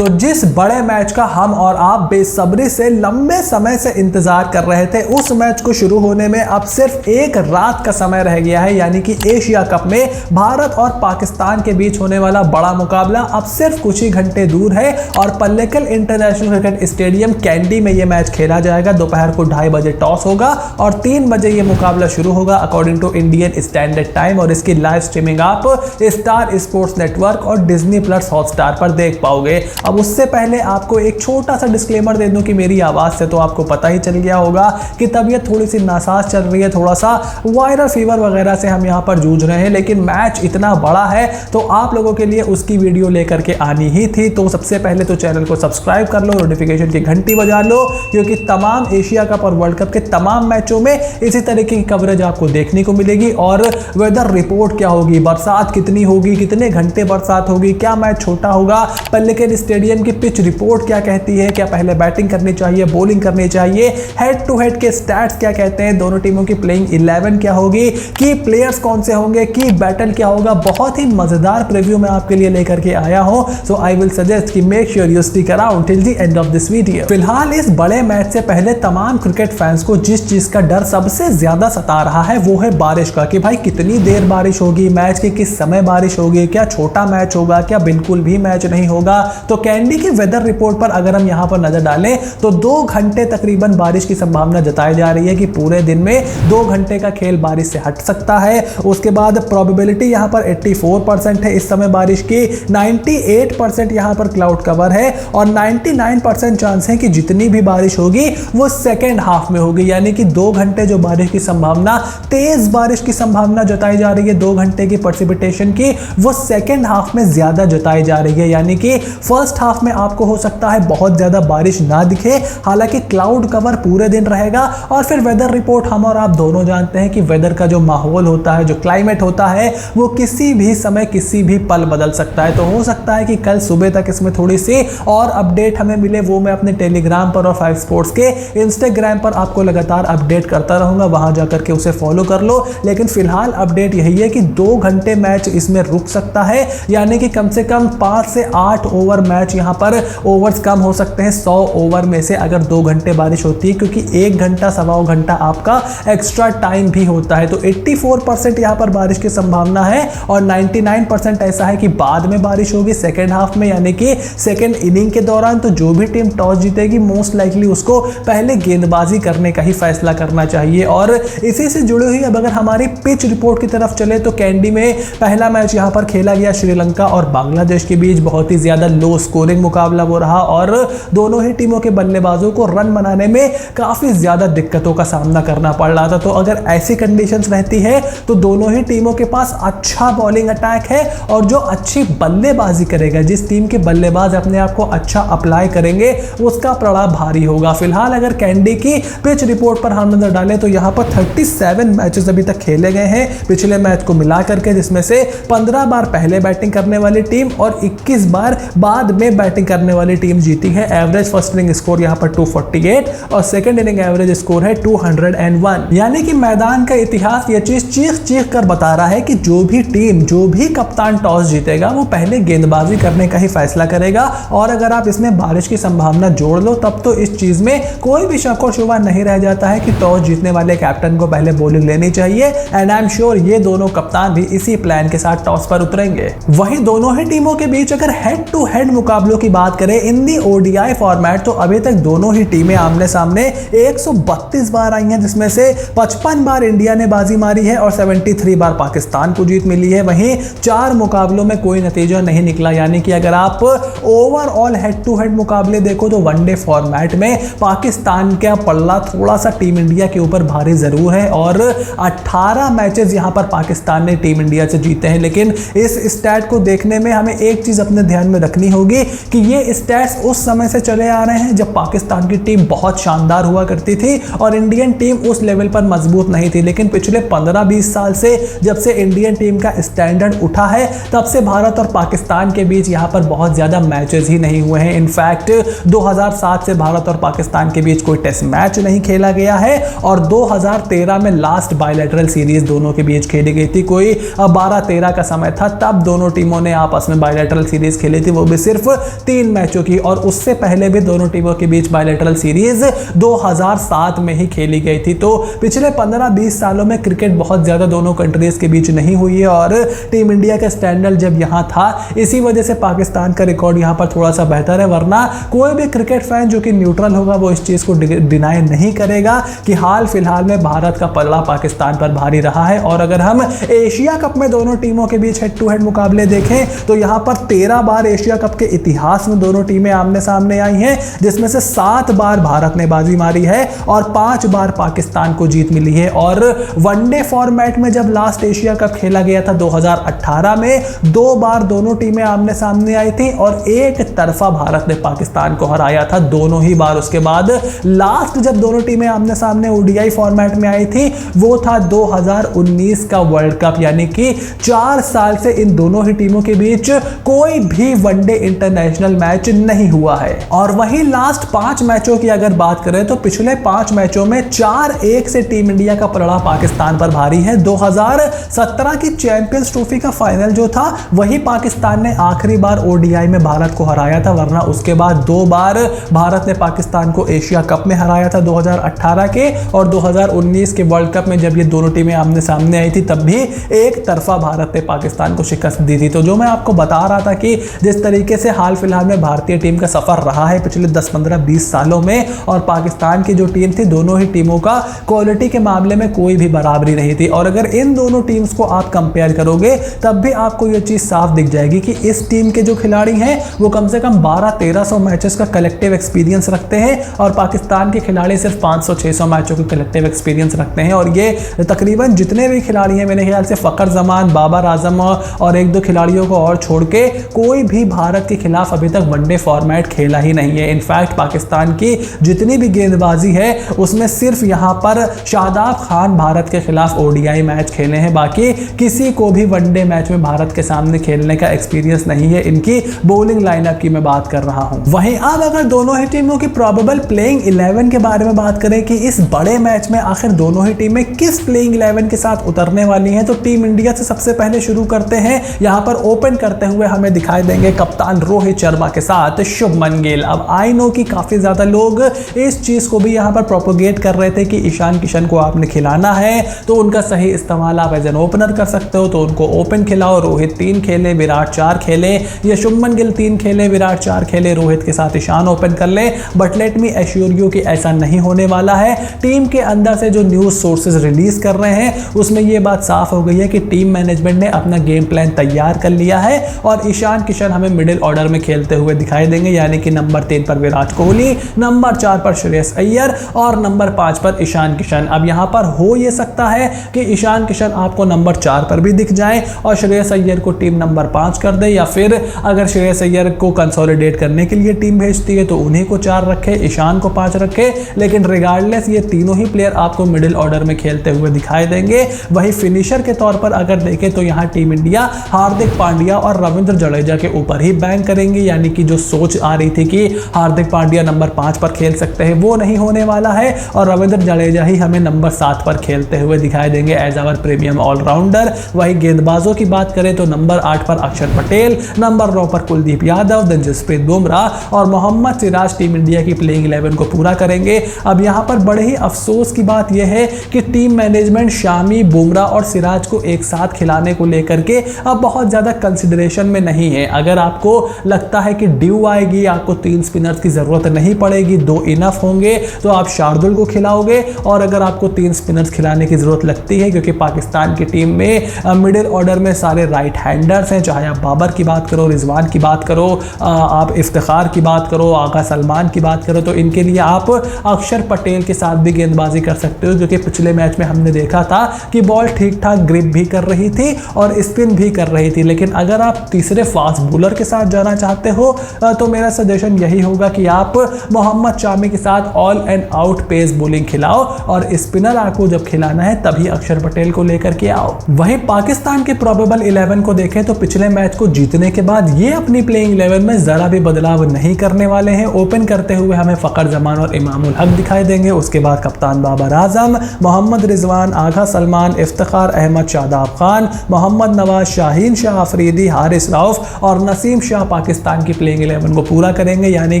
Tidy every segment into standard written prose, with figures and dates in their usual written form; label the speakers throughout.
Speaker 1: तो जिस बड़े मैच का हम और आप बेसब्री से लंबे समय से इंतजार कर रहे थे, उस मैच को शुरू होने में अब सिर्फ एक रात का समय रह गया है। यानी कि एशिया कप में भारत और पाकिस्तान के बीच होने वाला बड़ा मुकाबला अब सिर्फ कुछ ही घंटे दूर है और Pallekele international cricket stadium candy में यह मैच खेला जाएगा। दोपहर को 2:30 बजे टॉस होगा और 3 बजे यह मुकाबला शुरू होगा according to Indian standard time, और इसकी लाइव स्ट्रीमिंग आप स्टार स्पोर्ट्स नेटवर्क और डिज्नी प्लस हॉटस्टार पर देख पाओगे। अब उससे पहले आपको एक छोटा सा डिस्क्लेमर दे दूं कि मेरी आवाज से तो आपको पता ही चल गया होगा कि तबीयत थोड़ी सी नासाज चल रही है, थोड़ा सा वायरल फीवर वगैरह से हम यहां पर जूझ रहे हैं, लेकिन मैच इतना बड़ा है तो आप लोगों के लिए उसकी वीडियो लेकर के आनी ही थी। तो सबसे पहले तो चैनल को सब्सक्राइब कर लो, नोटिफिकेशन की घंटी बजा लो, क्योंकि तमाम एशिया कप और वर्ल्ड कप के तमाम मैचों में इसी तरीके की कवरेज आपको देखने को मिलेगी। और वेदर रिपोर्ट क्या होगी, बरसात कितनी होगी, कितने घंटे बरसात होगी, क्या मैच छोटा होगा, पल्लेकल स्टेडियम की पिच रिपोर्ट क्या कहती है, क्या पहले बैटिंग करनी चाहिए, बॉलिंग करनी चाहिए, हेड टू हेड के स्टैट्स क्या कहते हैं, दोनों टीमों की प्लेइंग 11 क्या होगी, की प्लेयर्स कौन से होंगे, की बैटल क्या होगा। बहुत ही मजेदार प्रीव्यू मैं आपके लिए लेकर के आया हूं। सो आई विल सजेस्ट कि make sure you stick around till the end of this video. फिलहाल इस बड़े मैच से पहले तमाम क्रिकेट फैंस को जिस चीज का डर सबसे ज्यादा सता रहा है वो है बारिश का, कि भाई कितनी देर बारिश होगी, मैच के किस समय बारिश होगी, क्या छोटा मैच होगा, क्या बिल्कुल भी मैच नहीं होगा। तो कैंडी की वेदर रिपोर्ट पर अगर हम यहां पर नजर डालें तो 2 घंटे तकरीबन बारिश की संभावना जताई जा रही है कि पूरे दिन में 2 घंटे का खेल बारिश से हट सकता है। उसके बाद प्रोबेबिलिटी यहां पर 84% है इस समय बारिश की, 98% यहां पर क्लाउड कवर है और 99% चांस है कि जितनी भी बारिश होगी वो सेकेंड हाफ में होगी। यानी कि 2 घंटे जो बारिश की संभावना, तेज बारिश की संभावना जताई जा रही है 2 घंटे की प्रेसिपिटेशन की, वो सेकेंड हाफ में ज्यादा जताई जा रही है। यानी कि फर्स्ट हाफ में आपको हो सकता है बहुत ज्यादा बारिश ना दिखे, हालांकि क्लाउड कवर पूरे दिन रहेगा। और फिर वेदर रिपोर्ट हम और आप दोनों जानते हैं कि वेदर का जो माहौल होता है, जो क्लाइमेट होता है, वो किसी भी समय किसी भी पल बदल सकता है। तो हो सकता है कि कल सुबह तक इसमें थोड़ी सी और अपडेट हमें मिले, वो मैं अपने टेलीग्राम पर और 5 स्पोर्ट्स के इंस्टाग्राम पर आपको लगातार अपडेट करता रहूंगा, वहां जाकर के उसे फॉलो कर लो। लेकिन फिलहाल अपडेट यही है कि 2 घंटे मैच इसमें रुक सकता है, यानी कि कम से कम 5 से 8 ओवर मैच यहां पर ओवर्स कम हो सकते हैं 100 ओवर में से अगर 2 घंटे बारिश होती है, क्योंकि 1 घंटा सवा घंटा आपका एक्स्ट्रा टाइम भी होता है। तो 84% यहां पर बारिश की संभावना है और 99% ऐसा है कि बाद में बारिश होगी सेकेंड हाफ में, यानी कि सेकेंड इनिंग के दौरान। तो जो भी टीम टॉस जीतेगी मोस्ट लाइकली उसको पहले गेंदबाजी करने का ही फैसला करना चाहिए। और इसी से जुड़ी हुई अब अगर हमारी पिच रिपोर्ट की तरफ चले तो कैंडी में पहला मैच यहां पर खेला गया श्रीलंका और बांग्लादेश के बीच, बहुत ही ज्यादा लो स्कोरिंग मुकाबला वो रहा और दोनों ही टीमों के बल्लेबाजों को रन बनाने में काफी ज्यादा दिक्कतों का सामना करना पड़ रहा था। तो अगर ऐसी कंडीशंस रहती है तो दोनों ही टीमों के पास अच्छा बॉलिंग अटैक है और जो अच्छी बल्लेबाजी करेगा, जिस टीम के बल्लेबाज अपने आप को अच्छा अप्लाई करेंगे, उसका प्रभाव भारी होगा। फिलहाल अगर कैंडी की पिच रिपोर्ट पर हम नजर डालें तो यहां पर 37 मैचेस अभी तक खेले गए हैं पिछले मैच को मिला करके, जिसमें से 15 बार पहले बैटिंग करने वाली टीम और 21 बार बाद में बैटिंग करने वाली टीम जीती है। एवरेज फर्स्ट इनिंग स्कोर यहां पर 248 और सेकंड इनिंग एवरेज स्कोर है 201। यानी कि मैदान का इतिहास ये चीज चीख चीख कर बता रहा है कि जो भी टीम, जो भी कप्तान टॉस जीतेगा वो पहले गेंदबाजी करने का ही फैसला करेगा। और अगर आप इसमें बारिश की संभावना जोड़ लो तब तो इस चीज में कोई भी शक और शुबा नहीं रह जाता है कि टॉस जीतने वाले कैप्टन को पहले बॉलिंग लेनी चाहिए। एंड आई एम श्योर ये दोनों कप्तान भी इसी प्लान के साथ टॉस पर उतरेंगे। वहीं दोनों ही टीमों के बीच अगर हेड टू हेड मुकाबलों की बात करें इन दी ओडीआई फॉर्मेट, तो अभी तक दोनों ही टीमें आमने सामने 132 बार आई हैं, जिसमें से 55 बार इंडिया ने बाजी मारी है और 73 बार पाकिस्तान को जीत मिली है। वहीं 4 मुकाबलों में कोई नतीजा नहीं निकला। यानी कि अगर आप ओवरऑल हेड टू हेड मुकाबले देखो तो वनडे फॉर्मेट में पाकिस्तान का पल्ला थोड़ा सा टीम इंडिया के ऊपर भारी जरूर है और 18 मैचेस यहां पर पाकिस्तान ने टीम इंडिया से जीते हैं। लेकिन इस स्टैट को देखने में हमें एक चीज अपने ध्यान में रखनी होगी कि ये स्टैट्स उस समय से चले आ रहे हैं जब पाकिस्तान की टीम बहुत शानदार हुआ करती थी और इंडियन टीम उस लेवल पर मजबूत नहीं थी। लेकिन पिछले 15-20 साल से जब से इंडियन टीम का स्टैंडर्ड उठा है तब से भारत और पाकिस्तान के बीच यहां पर बहुत ज्यादा मैचेस ही नहीं हुए हैं। इनफैक्ट 2007 से भारत और पाकिस्तान के बीच कोई टेस्ट मैच नहीं खेला गया है और 2013 में लास्ट बायलैटरल सीरीज दोनों के बीच खेली गई थी। कोई 12-13 का समय था, तब दोनों टीमों ने आपस में बायलैटरल सीरीज खेली थी, वो भी सिर्फ 3 मैचों की, और उससे पहले भी दोनों टीमों के बीच बायलैटरल सीरीज 2007 में ही खेली गई थी। तो पिछले 15-20 सालों में क्रिकेट बहुत ज्यादा दोनों कंट्रीज के बीच नहीं हुई है, और टीम इंडिया का स्टैंडर्ड जब यहां था, इसी वजह से पाकिस्तान का रिकॉर्ड यहां पर थोड़ा सा बेहतर है। वरना कोई भी क्रिकेट फैन जो कि न्यूट्रल होगा वो इस चीज को डिनाई नहीं करेगा कि हाल फिलहाल में भारत का पलड़ा पाकिस्तान पर भारी रहा है। और अगर हम एशिया कप में दोनों टीमों के बीच हेड टू हेड मुकाबले देखें तो यहां पर 13 बार एशिया कप के इतिहास में दोनों टीमें आमने सामने आई हैं, जिसमें से 7 बार भारत ने बाजी मारी है और 5 बार पाकिस्तान को जीत मिली है। और वनडे फॉर्मेट में जब लास्ट एशिया कप खेला गया था 2018 में, 2 बार दोनों टीमें आमने सामने आई थी और एक तरफा भारत ने पाकिस्तान को हराया था दोनों ही बार। उसके बाद लास्ट जब दोनों टीमें आमने सामने ओडीआई फॉर्मेट में आई थी वो था 2019 का वर्ल्ड कप, यानी कि 4 साल से इन दोनों ही टीमों के बीच कोई भी वनडे इंटरनेशनल मैच नहीं हुआ है। और वहीं लास्ट 5 मैचों की अगर बात करें तो पिछले 5 मैचों में 4-1 से टीम इंडिया का पलड़ा पाकिस्तान पर भारी है। 2017 की चैंपियंस ट्रॉफी का फाइनल जो था वही पाकिस्तान ने आखिरी बार ओडीआई में भारत को हराया था, वरना उसके बाद 2 बार भारत ने पाकिस्तान को एशिया कप में हराया था 2018 के, और 2019 के वर्ल्ड कप में जब ये दोनों टीमें आमने सामने आई थी तब भी एक तरफा भारत ने पाकिस्तान को शिकस्त दी थी। तो जो मैं आपको बता रहा था कि जिस तरीके से हाल फिलहाल में भारतीय टीम का सफर रहा है पिछले 10-15-20 सालों में, और पाकिस्तान की जो टीम थी, दोनों ही टीमों का क्वालिटी के मामले में कोई भी बराबरी नहीं थी। और अगर इन दोनों टीम्स को आप कंपेयर करोगे तब भी आपको यह चीज साफ दिख जाएगी कि इस टीम के जो खिलाड़ी हैं वो कम से कम 1200-1300 मैचेस का कलेक्टिव एक्सपीरियंस रखते हैं, और पाकिस्तान के खिलाड़ी सिर्फ 500-600 मैचों का कलेक्टिव एक्सपीरियंस रखते हैं। और ये तकरीबन जितने भी खिलाड़ी हैं, मेरे ख्याल से फखर जमान, बाबर आजम और 1-2 खिलाड़ियों को और छोड़ के कोई भी भारत के खिलाफ अभी तक वनडे फॉर्मेट खेला ही नहीं है। इनफैक्ट पाकिस्तान की जितनी भी गेंदबाजी है उसमें सिर्फ यहां पर शादाब खान भारत के खिलाफ ओडीआई मैच खेले हैं, बाकी किसी को भी वनडे मैच में भारत के सामने खेलने का एक्सपीरियंस नहीं है। इनकी बॉलिंग लाइनअप की मैं बात कर रहा हूं। वहीं अब अगर दोनों ही टीमों की प्रोबेबल प्लेइंग 11 के बारे में बात करें कि इस बड़े मैच में आखिर दोनों ही टीमें किस प्लेइंग 11 के साथ उतरने वाली हैं, तो टीम इंडिया से सबसे पहले शुरू करते हैं। यहां पर ओपन करते हुए हमें दिखाई देंगे कप्तान रोहित शर्मा के साथ शुभमन गिल। अब आई नो कि काफी ज्यादा लोग इस चीज को भी यहां पर प्रोपोगेट कर रहे थे कि ईशान किशन को आपने खिलाना है तो उनका सही इस्तेमाल आप एज एन ओपनर कर सकते हो, तो उनको ओपन खिलाओ, रोहित 3 खेले, विराट 4 खेले, या शुभमन गिल 3 खेले, विराट 4 खेले, रोहित के साथ ईशान ओपन कर ले। But let me assure you कि ऐसा नहीं होने वाला है। टीम के अंदर से जो न्यूज सोर्सेज रिलीज कर रहे हैं उसमें यह बात साफ हो गई है कि टीम मैनेजमेंट ने अपना गेम प्लान तैयार कर लिया है, और ईशान किशन हमें मिडिल ऑर्डर में खेलते हुए दिखाई देंगे, यानी कि नंबर 3 पर विराट कोहली, नंबर 4 पर श्रेयस अय्यर और नंबर 5 पर ईशान किशन। अब यहां पर हो यह सकता है कि ईशान किशन आपको नंबर 4 पर भी दिख जाए और श्रेयस अय्यर को टीम नंबर 5 कर दे, या फिर अगर श्रेयस अय्यर को कंसोलिडेट करने के लिए टीम भेजती है तो उन्हीं को 4 रखे, ईशान को 5 रखे। लेकिन रिगार्डलेस ये तीनों ही प्लेयर आपको मिडिल ऑर्डर में खेलते हुए दिखाई देंगे। वही फिनिशर के तौर पर अगर देखें तो यहां टीम इंडिया हार्दिक पांड्या और रविंद्र जडेजा के ऊपर ही बैंक करेंगे, यानी कि जो सोच आ रही थी कि हार्दिक पांड्या नंबर 5 पर खेल सकते हैं वो नहीं होने वाला है, और रविंद्र जडेजा ही हमें नंबर 7 पर खेलते हुए दिखाई देंगे एज आवर प्रीमियम ऑलराउंडर। वही गेंदबाजों की बात करें तो नंबर 8 पर अक्षर पटेल, नंबर 9 पर कुलदीप यादव, देन जसप्रीत बुमराह और मोहम्मद सिराज टीम इंडिया की प्लेइंग 11 को पूरा करेंगे। अब यहां पर बड़े ही अफसोस की बात यह है कि टीम मैनेजमेंट शामी, बुमराह और सिराज को एक साथ खिलाने को लेकर के अब बहुत ज्यादा कंसिडरेशन में नहीं है। अगर आपको लगता है कि ड्यू आएगी, आपको 3 स्पिनर्स की जरूरत नहीं पड़ेगी, 2 इनफ होंगे, तो आप शार्दुल को खिलाओगे। और अगर आपको 3 स्पिनर्स खिलाने की जरूरत लगती है क्योंकि पाकिस्तान की टीम में मिडिल ऑर्डर में सारे राइट हैंडर्स हैं, चाहे आप बाबर की बात करो, रिजवान की बात करो, आप इफ्तिखार की बात करो, आगा सलमान की बात करो, तो इनके लिए आप अक्षर पटेल के साथ भी गेंदबाजी कर सकते हो, क्योंकि पिछले मैच में हमने देखा था कि बॉल ठीक ठाक ग्रिप भी कर रही थी और स्पिन भी कर रही थी। लेकिन अगर आप तीसरे फास्ट बॉलर के साथ जाना चाहते हो तो मेरा सजेशन यही होगा कि आप मोहम्मद शामी के साथ all and out pace bowling खिलाओ, और स्पिनर आपको जब खिलाना है तभी अक्षर पटेल को लेकर के आओ। वहीं पाकिस्तान के प्रोबेबल 11 को देखें तो पिछले मैच को जीतने के बाद ये अपनी प्लेइंग 11 में जरा भी बदलाव नहीं करने वाले हैं। ओपन करते हुए हमें फखर जमान और इमामुल हक दिखाई देंगे, उसके बाद कप्तान बाबर आजम, मोहम्मद रिजवान, आगा सलमान, इफ्तिखार अहमद, शादाब खान, मोहम्मद नवाज, शाहीन शाह अफरीदी, हारिस रऊफ और नसीम शाह पाकिस्तान की प्लेइंग 11 को पूरा करेंगे, यानी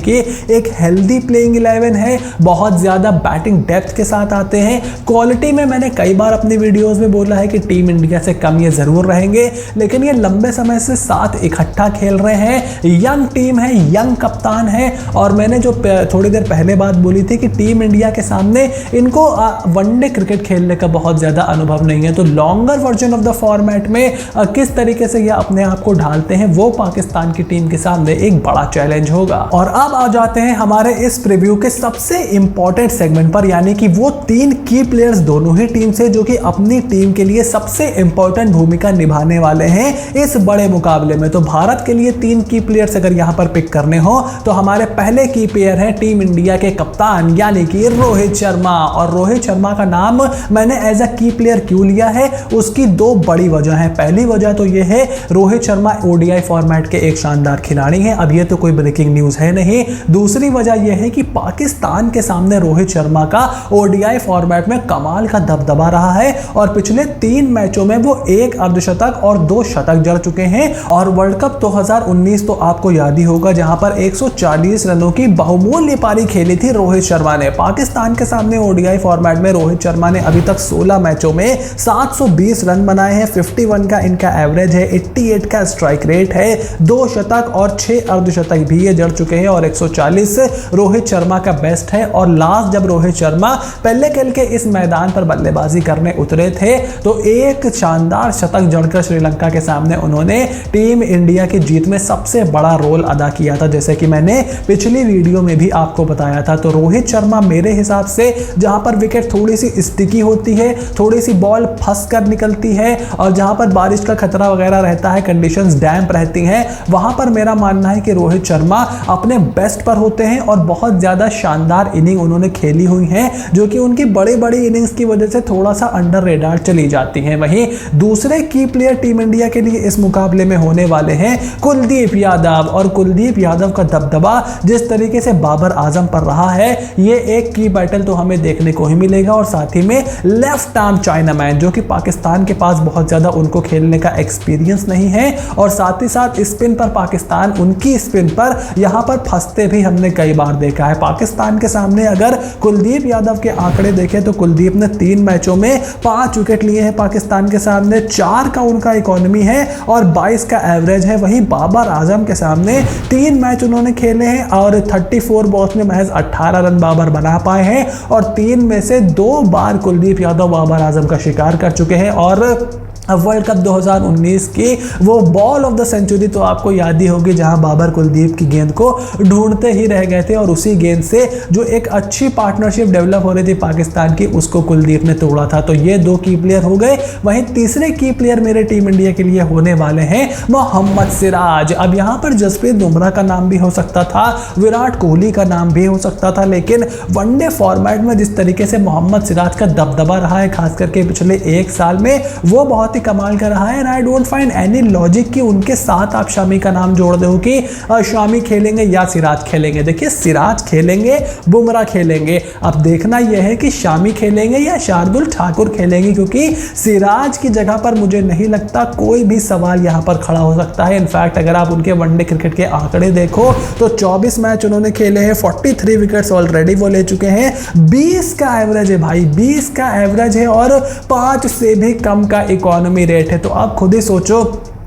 Speaker 1: कि एक हेल्दी प्लेइंग 11 है, बहुत ज्यादा बैटिंग डेप्थ के साथ आते हैं। क्वालिटी में मैंने कई बार अपनी वीडियोस में बोला है कि टीम इंडिया से कम ये जरूर रहेंगे, लेकिन ये लंबे समय से साथ इकट्ठा खेल रहे हैं, यंग टीम है, यंग कप्तान है। और मैंने जो थोड़ी देर पहले बात बोली थी कि टीम इंडिया के सामने इनको वनडे क्रिकेट खेलने का बहुत ज्यादा अनुभव नहीं है, तो longer version of the format में किस तरीके से ये अपने आप को ढालते हैं वो पाकिस्तान की टीम के सामने एक बड़ा चैलेंज होगा। और अब आ जाते हैं हमारे इस प्रीव्यू के सबसे इंपॉर्टेंट सेगमेंट पर, यानी कि वो 3 की प्लेयर्स दोनों ही टीम से जो कि अपनी टीम के लिए सबसे इंपॉर्टेंट भूमिका निभाने वाले हैं इस बड़े मुकाबले में। तो भारत के लिए 3 की प्लेयर्स अगर यहां पर पिक करने हो तो हमारे पहले की प्लेयर हैं टीम इंडिया के कप्तान यानी कि रोहित शर्मा। और रोहित शर्मा का नाम मैंने एज अ की प्लेयर क्यों लिया है, उसकी 2 बड़ी वजह है। पहली वजह तो यह है रोहित शर्मा ओडीआई फॉर्मेट के एक शानदार खिलाड़ी हैं, अब ये तो कोई ब्रेकिंग न्यूज है नहीं। दूसरी वजह यह है कि पाकिस्तान के सामने रोहित शर्मा का ओडीआई फॉर्मेट में कमाल का दबदबा रहा है और पिछले 3 मैचों में वो 1 अर्धशतक और 2 शतक जड़ चुके हैं। और वर्ल्ड कप 2019 तो आपको याद ही होगा जहां पर 140 रनों की बहुमूल्य पारी खेली थी रोहित शर्मा ने। पाकिस्तान के सामने ओडीआई फॉर्मेट में रोहित शर्मा ने अभी तक 16 मैचों में 720 रन बनाए हैं, 51 का इनका एवरेज है, 88 का स्ट्राइक रेट है, 2 शतक और 6 अर्धशतक भी ये जड़ चुके हैं और 140 रोहित शर्मा का बेस्ट है। और लास्ट जब रोहित शर्मा पहले खेल के इस मैदान पर बल्लेबाजी करने उतरे थे तो एक शानदार शतक जड़कर श्रीलंका के सामने उन्होंने टीम इंडिया की जीत में सबसे बड़ा रोल अदा किया था, जैसे कि मैंने पिछली वीडियो में भी आपको बताया था। तो रोहित शर्मा मेरे हिसाब से जहां पर विकेट थोड़ी सी स्टिकी होती है, थोड़ी सी बॉल फंस कर निकलती है और जहां पर बारिश का खतरा वगैरह रहता है, कंडीशंस डैम्प रहती हैं, वहां पर मेरा मानना है कि रोहित शर्मा अपने बेस्ट पर होते हैं और बहुत ज्यादा शानदार इनिंग उन्होंने खेली हुई है जो कि उनकी बड़ी बड़ी इनिंग्स की वजह से थोड़ा सा अंडर रेडार चली जाती हैं। वहीं दूसरे की प्लेयर टीम इंडिया के लिए इस मुकाबले में होने वाले हैं कुलदीप यादव। और कुलदीप यादव का दबदबा जिस तरीके से बाबर आजम पर रहा है, ये एक की बैटल तो हमें देखने को ही मिलेगा। और साथ ही में लेफ्ट आर्म चाइनामैन जो कि पाकिस्तान के पास बहुत ज्यादा उनको खेलने का एक्सपीरियंस नहीं है और साथ ही साथ स्पिन पर पाकिस्तान उनकी स्पिन पर यहां पर फंसते भी हमने कई बार देखा है। पाकिस्तान के सामने अगर कुलदीप यादव के आंकड़े देखें तो कुलदीप ने 3 मैचों में 5 विकेट लिए हैं पाकिस्तान के सामने, 4 का उनका इकोनॉमी है और 22 का एवरेज है। वहीं बाबर आजम के सामने 3 मैच उन्होंने खेले हैं और 34 बॉल्स में महज 18 रन बाबर बना पाए हैं और 3 में से 2 बार कुलदीप यादव बाबर आजम का शिकार कर चुके हैं। और वर्ल्ड कप 2019 की वो बॉल ऑफ द सेंचुरी तो आपको याद ही होगी जहां बाबर कुलदीप की गेंद को ढूंढते ही रह गए थे और उसी गेंद से जो एक अच्छी पार्टनरशिप डेवलप हो रही थी पाकिस्तान की उसको कुलदीप ने तोड़ा था। तो ये 2 की प्लेयर हो गए। वहीं तीसरे की प्लेयर मेरे टीम इंडिया के लिए होने वाले हैं मोहम्मद सिराज। अब यहां पर जसप्रीत बुमराह का नाम भी हो सकता था, विराट कोहली का नाम भी हो सकता था, लेकिन वनडे फॉर्मेट में जिस तरीके से मोहम्मद सिराज का दबदबा रहा है खास करके पिछले 1 साल में, वो बहुत कमाल कर रहा है। And I don't find any logic कि उनके साथ आप शामी का नाम जोड़ दो कि शामी खेलेंगे या सिराज खेलेंगे। देखिए सिराज खेलेंगे, बुमराह खेलेंगे, अब देखना यह है कि शामी खेलेंगे या शार्दुल ठाकुर खेलेंगे, क्योंकि सिराज की जगह पर मुझे नहीं लगता कोई भी सवाल यहां पर खड़ा हो सकता है। इनफैक्ट अगर आप उनके वनडे क्रिकेट के आंकड़े देखो तो 24 मैच उन्होंने खेले हैं, 43 विकेट्स ऑलरेडी वो ले चुके हैं, 20 का एवरेज है भाई, 20 का एवरेज है और 5 से भी कम का इकोनॉमी रेट है। तो आप खुद ही सोचो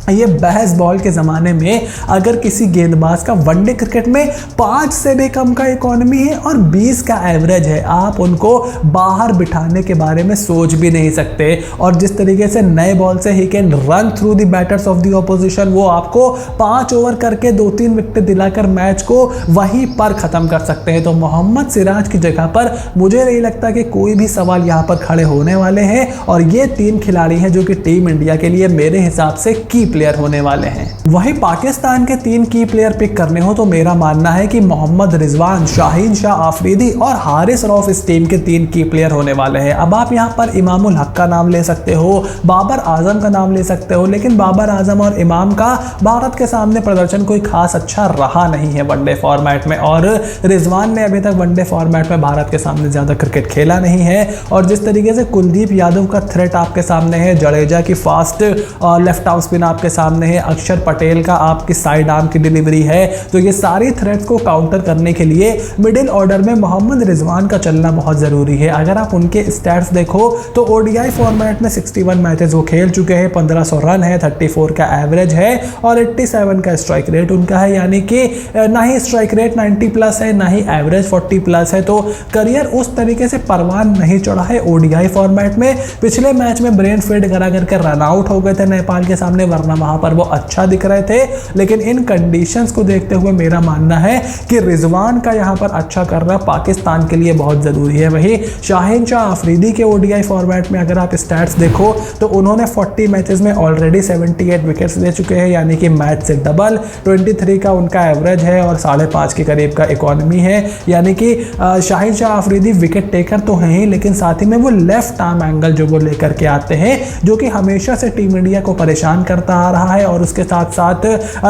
Speaker 1: ये बहस बॉल के ज़माने में अगर किसी गेंदबाज का वनडे क्रिकेट में 5 से भी कम का इकोनॉमी है और 20 का एवरेज है, आप उनको बाहर बिठाने के बारे में सोच भी नहीं सकते। और जिस तरीके से नए बॉल से he can run through the batters of the opposition, वो आपको 5 ओवर करके 2-3 विकेट दिलाकर मैच को वहीं पर ख़त्म कर सकते हैं। तो मोहम्मद सिराज की जगह पर मुझे नहीं लगता कि कोई भी सवाल यहाँ पर खड़े होने वाले हैं और ये 3 खिलाड़ी हैं जो कि टीम इंडिया के लिए मेरे हिसाब से की प्लेयर होने वाले हैं। वहीं पाकिस्तान के 3 की प्लेयर पिक करने हो तो मेरा मानना है कि मोहम्मद रिजवान, शाहीन शाह आफरीदी और हारिस रऊफ इस टीम के 3 की प्लेयर होने वाले हैं। अब आप यहां पर इमामुल हक का नाम ले सकते हो, बाबर आजम का नाम ले सकते हो, लेकिन बाबर आजम और इमाम का भारत के सामने प्रदर्शन कोई खास अच्छा रहा नहीं है वनडे फॉर्मेट में और रिजवान ने अभी तक वनडे फॉर्मेट में भारत के सामने ज्यादा क्रिकेट खेला नहीं है। और जिस तरीके से कुलदीप यादव का थ्रेट आपके सामने है, जडेजा की फास्ट लेफ्ट आर्म स्पिन आप आपके सामने है, अक्षर पटेल का आपकी साइड आर्म की डिलीवरी है। तो ये सारी थ्रेट्स को काउंटर करने के लिए मिडिल ऑर्डर में मोहम्मद रिजवान का चलना बहुत ज़रूरी है। अगर आप उनके स्टैट्स देखो तो ओडीआई फॉर्मेट में 61 मैचेस वो खेल चुके हैं, 1500 रन है, 34 का एवरेज है और 87 का स्ट्राइक रेट उनका है, यानी कि ना ही स्ट्राइक रेट 90 प्लस है, ना ही एवरेज 40 प्लस है। तो करियर उस तरीके से परवान नहीं चढ़ा है ओडीआई फॉर्मेट में। पिछले मैच में ब्रेन फेड करा करके रन आउट हो गए थे नेपाल के सामने, वरना वहां पर वो अच्छा दिख रहे थे। लेकिन इन कंडीशंस को देखते हुए मेरा मानना है कि रिजवान का यहां पर अच्छा करना पाकिस्तान के लिए बहुत जरूरी है। वही शाहीन शाह अफरीदी के ओडीआई फॉर्मेट में अगर आप स्टैट्स देखो तो उन्होंने 40 मैचेस में ऑलरेडी 78 विकेट्स ले चुके हैं, यानी कि मैच से डबल। 23 का उनका एवरेज है और 5.5 के करीब का इकोनॉमी है, यानी कि शाहीन शाह अफरीदी विकेट टेकर तो हैं ही, लेकिन साथ ही में वो लेफ्ट आर्म एंगल जो वो लेकर के आते हैं, जो कि हमेशा से टीम इंडिया को परेशान करता आ रहा है। और उसके साथ साथ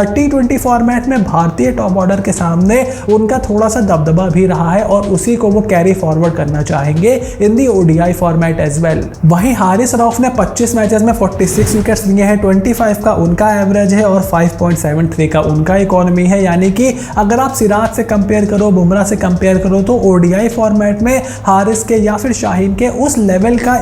Speaker 1: T20 फॉर्मेट में भारतीय टॉप ऑर्डर के सामने उनका थोड़ा सा दबदबा भी रहा है और उसी को वो कैरी फॉरवर्ड करना चाहेंगे in the ODI format as well. वहीं हारिस रऊफ ने 25 मैचेस में 46 विकेट्स लिए हैं, 25 का उनका एवरेज है और 5.73 का उनका इकोनॉमी है, यानी कि अगर आप सिराज से कंपेयर करो, बुमराह से कंपेयर करो तो ओडीआई फॉर्मेट में हारिस के या फिर शाहीन के उस लेवल का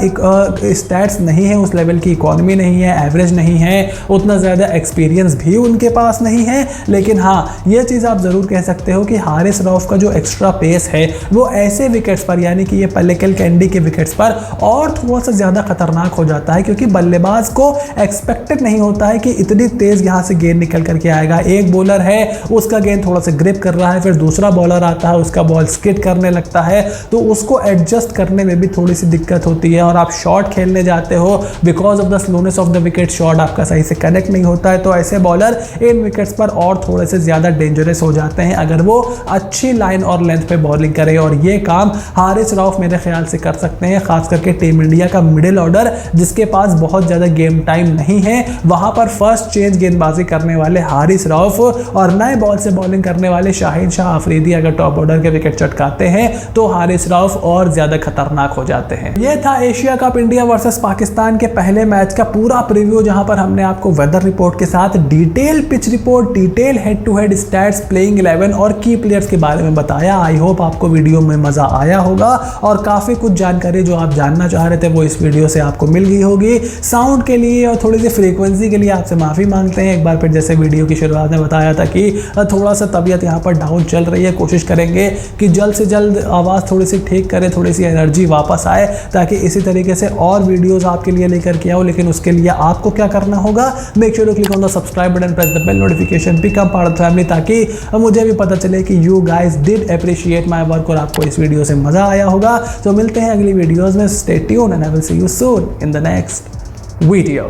Speaker 1: स्टैट्स नहीं है, उस लेवल की इकोनॉमी नहीं है, एवरेज नहीं है, उतना ज़्यादा एक्सपीरियंस भी उनके पास नहीं है। लेकिन हाँ, ये चीज़ आप ज़रूर कह सकते हो कि हारिस रऊफ का जो एक्स्ट्रा पेस है वो ऐसे विकेट्स पर, यानी कि ये पल्लिकल कैंडी के विकेट्स पर और थोड़ा सा ज़्यादा खतरनाक हो जाता है, क्योंकि बल्लेबाज को एक्सपेक्टेड नहीं होता है कि इतनी तेज़ यहाँ से गेंद निकल करके आएगा। एक बॉलर है, उसका गेंद थोड़ा सा ग्रिप कर रहा है, फिर दूसरा बॉलर आता है, उसका बॉल स्किड करने लगता है, तो उसको एडजस्ट करने में भी थोड़ी सी दिक्कत होती है। और आप शॉट खेलने जाते हो, because of the slowness of the wicket shot आपका सही से कनेक्ट नहीं होता है, तो ऐसे बॉलर इन विकेट्स पर और थोड़े से ज़्यादा डेंजरस हो जाते हैं अगर वो अच्छी लाइन और लेंथ पे बॉलिंग करे। और ये काम हारिस रऊफ मेरे ख्याल से कर सकते हैं, खास करके टीम इंडिया का मिडिल ऑर्डर जिसके पास बहुत ज़्यादा गेम टाइम नहीं है, वहाँ पर फर्स्ट चेंज गेंदबाजी करने वाले हारिस रऊफ और नए बॉल से बॉलिंग करने वाले शाहीन शाह अफरीदी अगर टॉप ऑर्डर के विकेट चटकाते हैं तो हारिस रऊफ और ज़्यादा खतरनाक हो जाते हैं। ये था Asia cup India versus Pakistan के पहले मैच का पूरा प्रीव्यू, जहां पर हमने आपको वेदर रिपोर्ट के साथ detail pitch report, detail head to head stats, playing 11 और की प्लेयर्स के बारे में बताया। आई होप आपको वीडियो में मजा आया होगा और काफी कुछ जानकारी जो आप जानना चाह रहे थे वो इस वीडियो से आपको मिल गई होगी। साउंड के लिए और थोड़ी सी फ्रीक्वेंसी के लिए आपसे माफी मांगते हैं। एक बार फिर जैसे वीडियो की शुरुआत में बताया था कि थोड़ा सा तबीयत यहाँ पर डाउन चल रही है, कोशिश करेंगे कि जल्द से जल्द आवाज़ थोड़ी सी ठीक करे, थोड़ी सी एनर्जी वापस आए, ताकि इसी तरीके से और वीडियोस आपके लिए लेकर के आओ। लेकिन उसके लिए आपको क्या करना होगा, make sure to click on the subscribe button, press the bell notification, become part of the family, ताकि मुझे भी पता चले कि you guys did appreciate my work और आपको इस वीडियो से मजा आया होगा। तो मिलते हैं अगली वीडियोस में, stay tuned and I will see you soon in the next video.